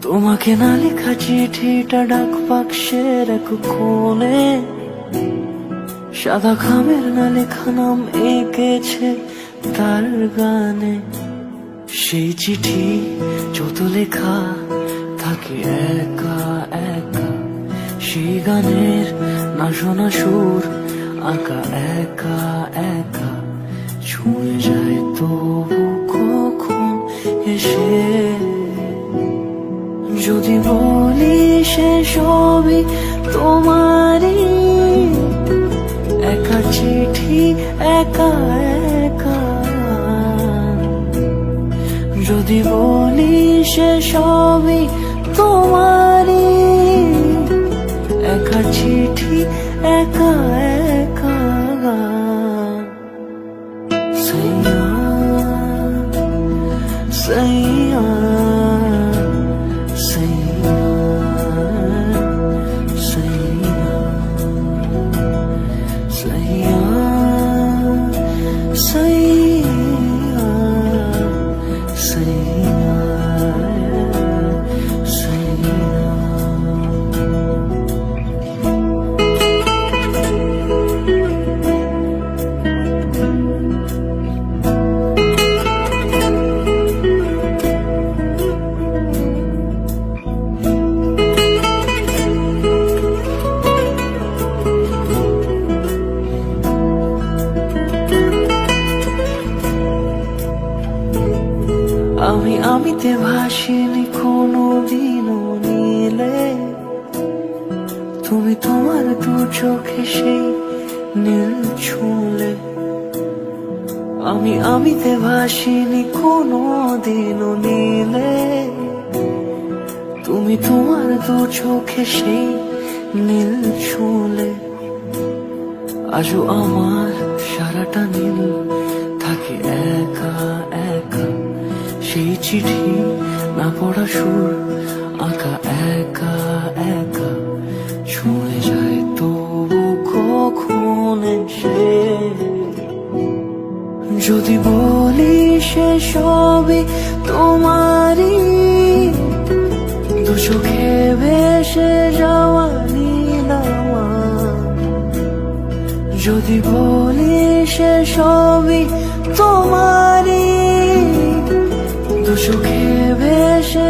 তোমাকে না লেখা চিঠিটা ডাক বাক্সের এক কোণে, সাদা খামের না লেখা নাম এঁকেছে তার গানে। সেই চিঠি যত লেখা থাকে একা একা, সেই গানের না শোনা সুর আঁকা একা একা, ছুঁয়ে যায় তবু কখন এসে। যদি বলি সে সবই তোমারই, একা চিঠি একা একা। যদি বলি সে সবই তোমারই, একা চিঠি একা একা। সাইয়া সাইয়া আমিতে ভাসিনি কোনো দিনও নীলে, তুমি তোমার দু চোখে সেই নীল ছুঁলে। আমিতে ভাসিনি কোনো দিনও নীলে, তুমি তোমার দু চোখে সেই নীল ছুঁলে। আজও আমার সারাটা নীল থাকে একা একা, সেই চিঠি না পড়া সুর আঁকা একা একা, ছুঁয়ে যায় তবু কখন এসে। যদি বলি সে সবই তোমারই, দু চোখে ভেসে যাওয়া নীলামা। যদি বলি সে সবই তোমারই, দু চোখে ভেসে